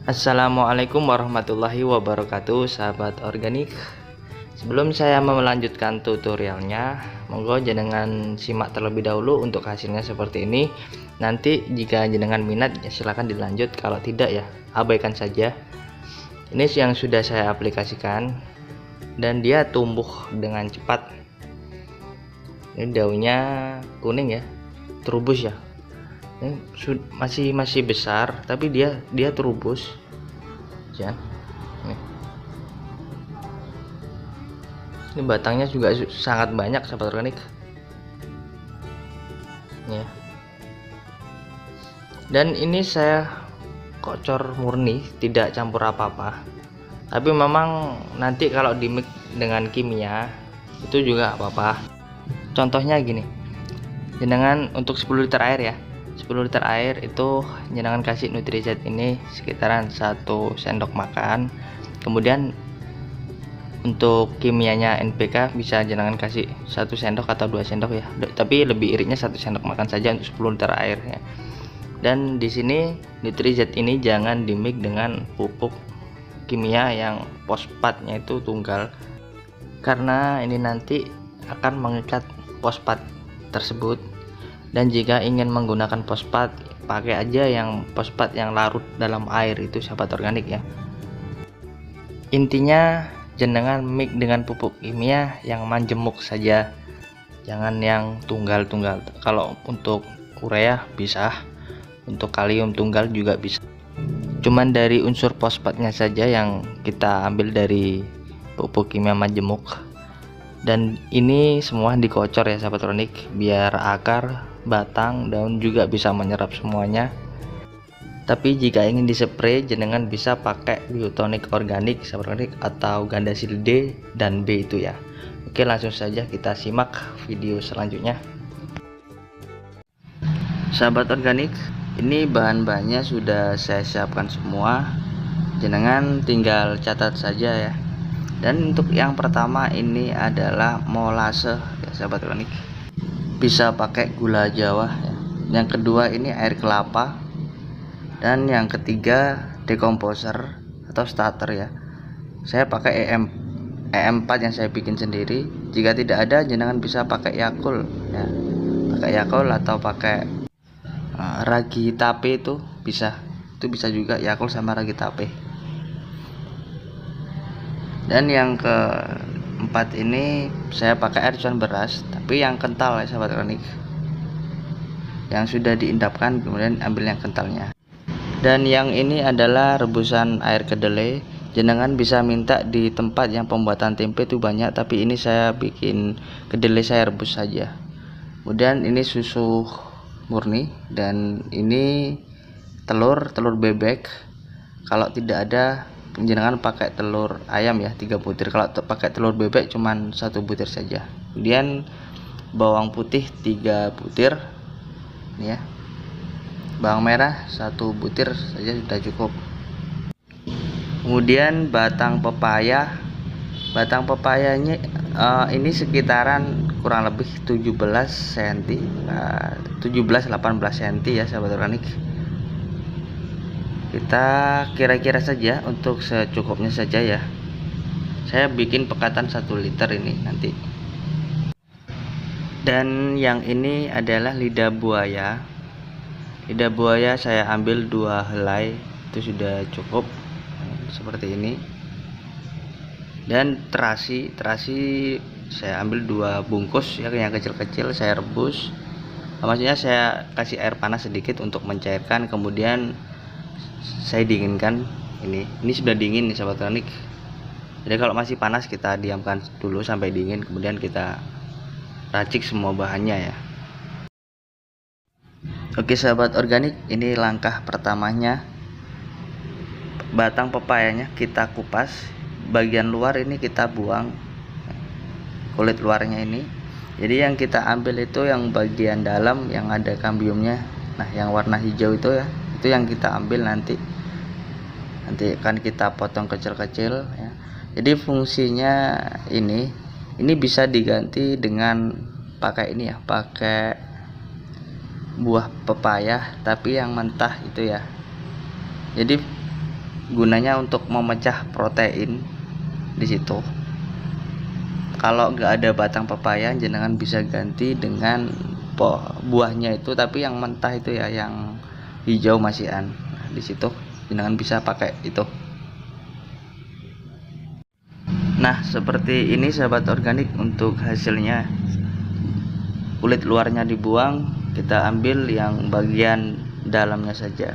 Assalamualaikum warahmatullahi wabarakatuh, sahabat organik. Sebelum saya melanjutkan tutorialnya, monggo jenengan simak terlebih dahulu untuk hasilnya seperti ini. Nanti jika jenengan minat ya silahkan dilanjut, kalau tidak ya abaikan saja. Ini yang sudah saya aplikasikan dan dia tumbuh dengan cepat. Ini daunnya kuning ya, terubus ya. Ini masih besar tapi dia terubus ya. Ini batangnya juga sangat banyak, sahabat organik ya. Dan ini saya kocor murni, tidak campur apa-apa. Tapi memang nanti kalau di mix dengan kimia itu juga apa-apa. Contohnya gini, jenengan untuk 10 liter air ya, 10 liter air itu jenengan kasih Nutrizet ini sekitaran 1 sendok makan. Kemudian untuk kimianya NPK bisa jenengan kasih 1 sendok atau 2 sendok ya, tapi lebih iritnya 1 sendok makan saja untuk 10 liter air ya. Dan di sini Nutrizet ini jangan dimix dengan pupuk kimia yang fosfatnya itu tunggal, karena ini nanti akan mengikat fosfat tersebut. Dan jika ingin menggunakan fosfat, pakai aja yang fosfat yang larut dalam air itu, sahabat organik ya. Intinya jenengan mix dengan pupuk kimia yang majemuk saja, jangan yang tunggal-tunggal. Kalau untuk urea bisa, untuk kalium tunggal juga bisa. Cuman dari unsur fosfatnya saja yang kita ambil dari pupuk kimia majemuk. Dan ini semua dikocor ya, sahabat organik, biar akar, batang, daun juga bisa menyerap semuanya. Tapi jika ingin dispray, jenengan bisa pakai biotonik organik, sahabat organik, atau Gandasil D dan B itu ya. Oke, langsung saja kita simak video selanjutnya. Sahabat organik, ini bahan-bahannya sudah saya siapkan semua, jenengan tinggal catat saja ya. Dan untuk yang pertama ini adalah molase ya, sahabat organik, bisa pakai gula Jawa ya. Yang kedua ini air kelapa, dan yang ketiga dekomposer atau starter ya. Saya pakai EM4 yang saya bikin sendiri. Jika tidak ada, jenengan bisa pakai Yakult ya, pakai Yakult atau pakai ragi tape itu bisa juga, Yakult sama ragi tape. Dan yang keempat ini saya pakai air cucian beras, tapi yang kental ya, sahabat organik, yang sudah diendapkan, kemudian ambil yang kentalnya. Dan yang ini adalah rebusan air kedelai. Jenengan bisa minta di tempat yang pembuatan tempe itu banyak, tapi ini saya bikin kedelai saya rebus saja. Kemudian ini susu murni, dan ini telur bebek. Kalau tidak ada, jenengan pakai telur ayam ya, 3 butir. Kalau pakai telur bebek cuman 1 butir saja. Kemudian bawang putih 3 butir ya, bawang merah 1 butir saja sudah cukup. Kemudian batang pepayanya ini sekitaran kurang lebih 17 cm, 17-18 cm ya, sahabat organik. Kita kira-kira saja untuk secukupnya saja ya. Saya bikin pekatan 1 liter ini nanti. Dan yang ini adalah lidah buaya. Lidah buaya saya ambil 2 helai, itu sudah cukup seperti ini. Dan terasi saya ambil 2 bungkus ya, yang kecil-kecil saya rebus. Maksudnya saya kasih air panas sedikit untuk mencairkan, kemudian saya dinginkan. Ini sudah dingin nih, sahabat organik. Jadi kalau masih panas kita diamkan dulu sampai dingin, kemudian kita racik semua bahannya ya. Oke, sahabat organik, ini langkah pertamanya. Batang pepayanya kita kupas, bagian luar ini kita buang, kulit luarnya ini. Jadi yang kita ambil itu yang bagian dalam yang ada kambiumnya. Nah, yang warna hijau itu ya, itu yang kita ambil nanti akan kita potong kecil-kecil ya. Jadi fungsinya ini bisa diganti dengan pakai ini ya, pakai buah pepaya tapi yang mentah itu ya. Jadi gunanya untuk memecah protein di situ. Kalau nggak ada batang pepaya, jenengan bisa ganti dengan buahnya itu, tapi yang mentah itu ya, yang hijau masihan. Nah, di situ jenengan bisa pakai itu. Nah, seperti ini sahabat organik untuk hasilnya. Kulit luarnya dibuang, kita ambil yang bagian dalamnya saja.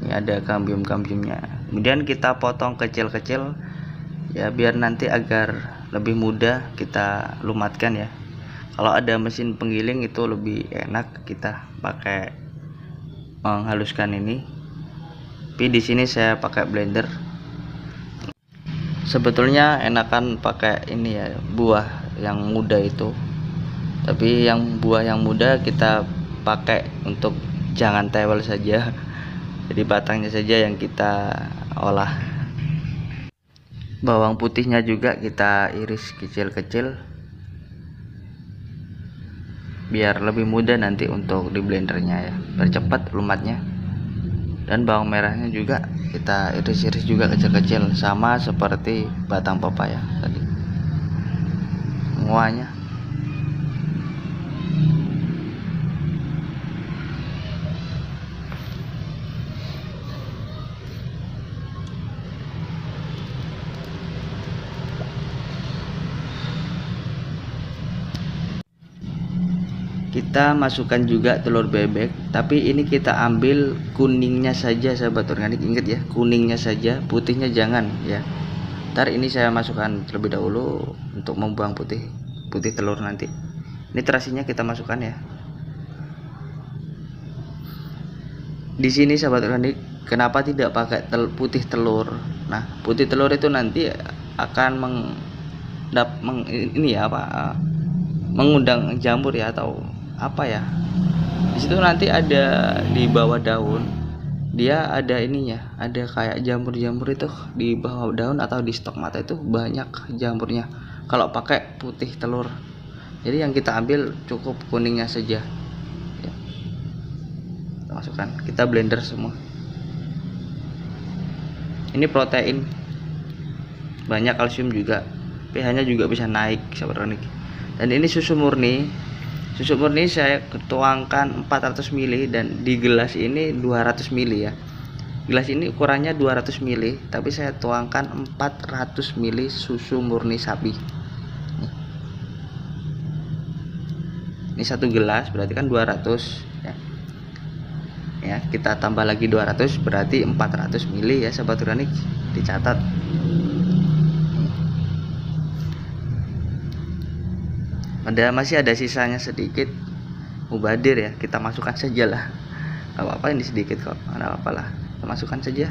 Ini ada kambium-kambiumnya. Kemudian kita potong kecil-kecil ya, biar nanti agar lebih mudah kita lumatkan ya. Kalau ada mesin penggiling itu lebih enak kita pakai menghaluskan ini. Tapi di sini saya pakai blender. Sebetulnya enakan pakai ini ya, buah yang muda itu. Tapi yang buah yang muda kita pakai untuk jangan tewel saja. Jadi batangnya saja yang kita olah. Bawang putihnya juga kita iris kecil-kecil biar lebih mudah nanti untuk di blendernya ya, percepat lumatnya. Dan bawang merahnya juga kita iris-iris juga kecil-kecil, sama seperti batang pepaya tadi semuanya. Kita masukkan juga telur bebek, tapi ini kita ambil kuningnya saja sahabat organik. Ingat ya, kuningnya saja, putihnya jangan ya. Ntar ini saya masukkan terlebih dahulu untuk membuang putih telur nanti. Ini terasinya kita masukkan ya. Di sini sahabat organik, kenapa tidak pakai putih telur? Nah, putih telur itu nanti akan mengundang jamur ya, atau apa ya, di situ nanti ada di bawah daun, dia ada ininya, ada kayak jamur-jamur itu di bawah daun atau di stok mata itu banyak jamurnya kalau pakai putih telur. Jadi yang kita ambil cukup kuningnya saja ya. Kita masukkan, kita blender semua. Ini protein, banyak kalsium juga, pH nya juga bisa naik sahabat organik. Dan ini susu murni. Susu murni saya tuangkan 400 ml dan di gelas ini 200 ml ya. Gelas ini ukurannya 200 ml, tapi saya tuangkan 400 ml susu murni sapi. Ini satu gelas berarti kan 200 ya. Ya, kita tambah lagi 200 berarti 400 ml ya sahabat organik, dicatat. Masih ada sisanya sedikit, mubadir ya, kita masukkan saja lah, gak apa-apa, ini sedikit kok, gak apa-apa lah, kita masukkan saja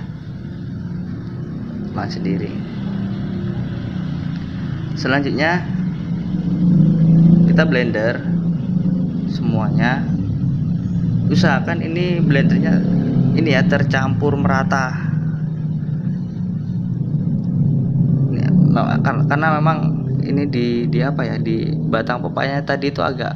makan sendiri. Selanjutnya kita blender semuanya. Usahakan ini blendernya ini ya tercampur merata ini, karena memang ini di apa ya, di batang pepayanya tadi itu agak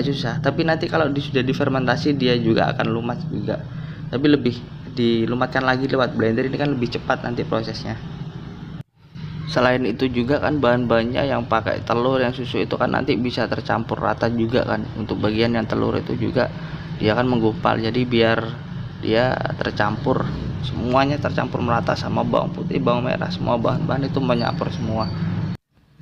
susah, tapi nanti kalau sudah difermentasi dia juga akan lumat juga, tapi lebih dilumatkan lagi lewat blender ini kan lebih cepat nanti prosesnya. Selain itu juga kan bahan-bahannya yang pakai telur, yang susu itu kan nanti bisa tercampur rata juga kan. Untuk bagian yang telur itu juga dia akan menggumpal, jadi biar dia tercampur, semuanya tercampur merata sama bawang putih, bawang merah, semua bahan-bahan itu menyampur semua.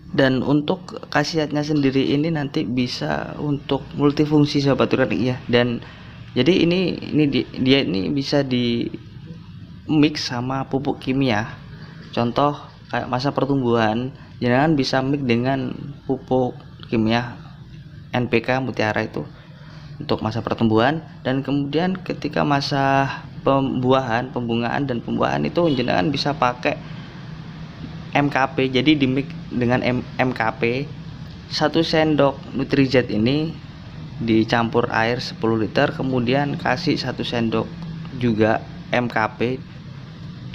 Dan untuk khasiatnya sendiri ini nanti bisa untuk multifungsi sahabat organik ya. Dan jadi dia ini bisa di mix sama pupuk kimia. Contoh kayak masa pertumbuhan, jangan bisa mix dengan pupuk kimia NPK Mutiara itu untuk masa pertumbuhan. Dan kemudian ketika masa pembungaan dan pembuahan itu jangan bisa pakai MKP. Jadi di mix dengan MKP, 1 sendok Nutrizet ini dicampur air 10 liter, kemudian kasih 1 sendok juga MKP,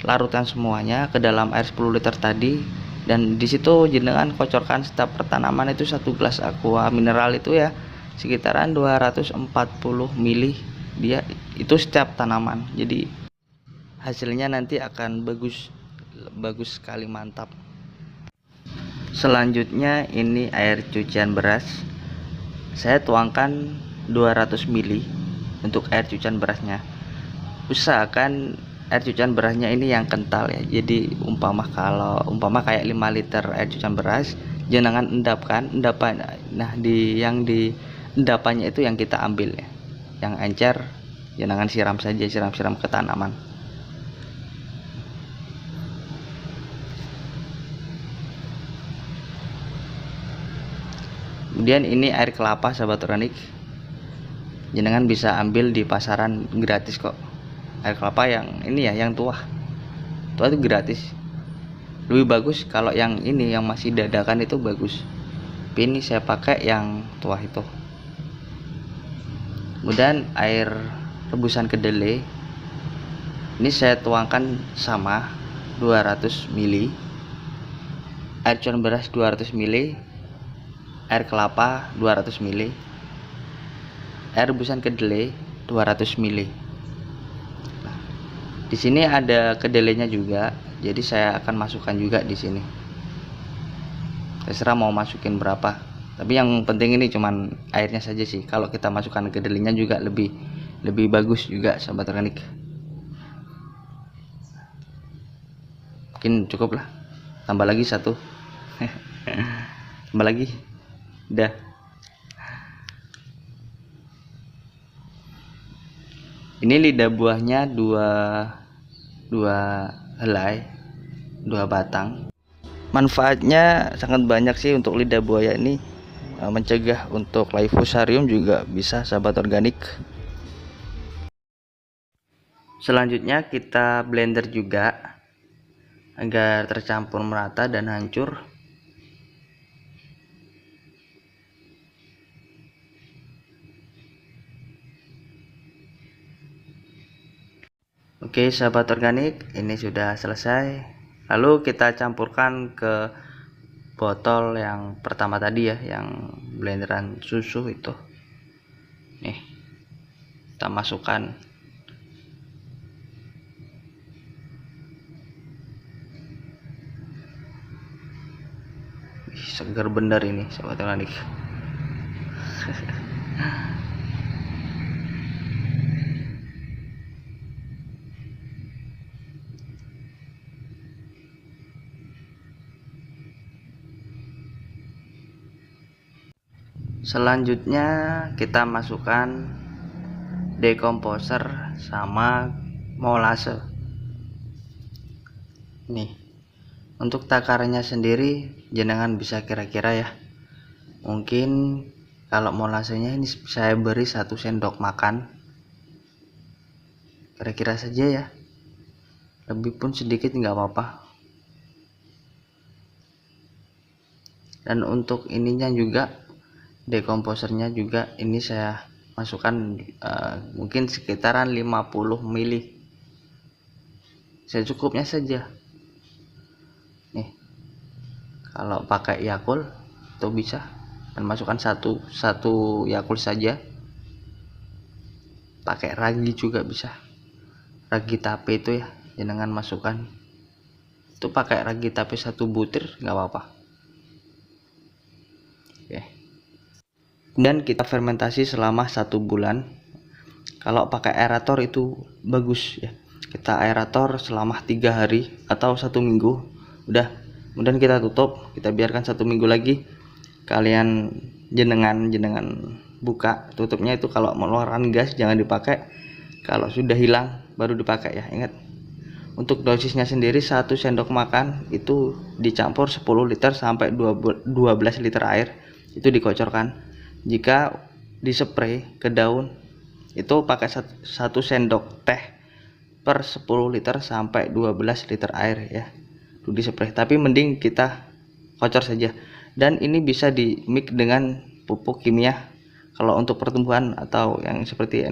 larutkan semuanya ke dalam air 10 liter tadi, dan disitu jenengan kocorkan setiap pertanaman itu 1 gelas aqua mineral itu ya, sekitaran 240 ml dia itu setiap tanaman. Jadi hasilnya nanti akan bagus sekali, mantap. Selanjutnya ini air cucian beras. Saya tuangkan 200 ml untuk air cucian berasnya. Usahakan air cucian berasnya ini yang kental ya. Jadi umpama kayak 5 liter air cucian beras, jangan endapan. Nah, yang di endapannya itu yang kita ambil ya. Yang encer jangan siram saja, siram ke tanaman. Kemudian ini air kelapa sahabat organik, jenengan bisa ambil di pasaran gratis kok. Air kelapa yang ini ya, yang tua itu gratis. Lebih bagus kalau yang ini yang masih dadakan itu bagus, tapi ini saya pakai yang tua itu. Kemudian air rebusan kedelai ini saya tuangkan sama 200 ml, air cucian beras 200 ml, air kelapa 200 ml, air rebusan kedelai 200 ml. Nah, di sini ada kedelainya juga, jadi saya akan masukkan juga di sini. Terserah mau masukin berapa, tapi yang penting ini cuman airnya saja sih. Kalau kita masukkan kedelainya juga lebih bagus juga sahabat organik. Mungkin cukup lah, tambah lagi satu. Tambah lagi, udah. Ini lidah buahnya dua helai, 2 batang. Manfaatnya sangat banyak sih untuk lidah buaya ini, mencegah untuk Laifusarium juga bisa sahabat organik. Selanjutnya kita blender juga agar tercampur merata dan hancur. Oke sahabat organik, ini sudah selesai. Lalu kita campurkan ke botol yang pertama tadi ya, yang blenderan susu itu. Nih, kita masukkan. Segar bener ini sahabat organik. Selanjutnya kita masukkan dekomposer sama molase. Nih, untuk takarannya sendiri jenengan bisa kira-kira ya. Mungkin kalau molasenya ini saya beri 1 sendok makan, kira-kira saja ya, lebih pun sedikit nggak apa-apa. Dan untuk ininya juga, dekomposernya juga ini saya masukkan mungkin sekitaran 50 ml, secukupnya saja. Nih, kalau pakai Yakult itu bisa, dan masukkan satu Yakult saja. Pakai ragi juga bisa, ragi tape itu ya, jangan masukkan itu, pakai ragi tape 1 butir nggak apa-apa. Oke. Dan kita fermentasi selama 1 bulan. Kalau pakai aerator itu bagus ya, kita aerator selama 3 hari atau 1 minggu udah. Kemudian kita tutup, kita biarkan 1 minggu lagi. Kalian jenengan buka tutupnya itu, kalau mengeluarkan gas jangan dipakai, kalau sudah hilang baru dipakai ya. Ingat, untuk dosisnya sendiri 1 sendok makan itu dicampur 10 liter sampai 12 liter air, itu dikocorkan. Jika dispray ke daun itu pakai 1 sendok teh per 10 liter sampai 12 liter air ya, itu dispray. Tapi mending kita kocor saja. Dan ini bisa di mix dengan pupuk kimia. Kalau untuk pertumbuhan atau yang seperti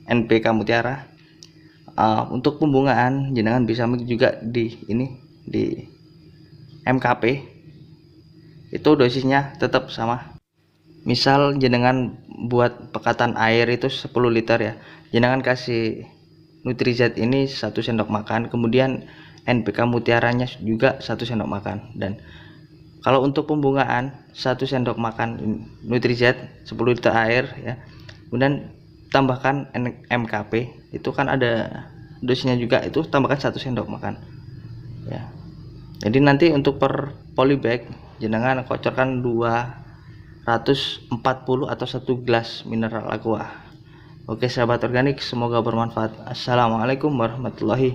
NPK Mutiara, untuk pembungaan jenengan bisa mix juga di MKP, itu dosisnya tetap sama. Misal jenengan buat pekatan air itu 10 liter ya, jenengan kasih Nutrizat ini 1 sendok makan, kemudian NPK mutiaranya juga 1 sendok makan. Dan kalau untuk pembungaan 1 sendok makan Nutrizat 10 liter air ya, kemudian tambahkan MKP, itu kan ada dosisnya juga, itu tambahkan 1 sendok makan ya. Jadi nanti untuk per polybag jenengan kocorkan 240 atau 1 gelas mineral aqua. Oke sahabat organik, semoga bermanfaat. Assalamualaikum warahmatullahi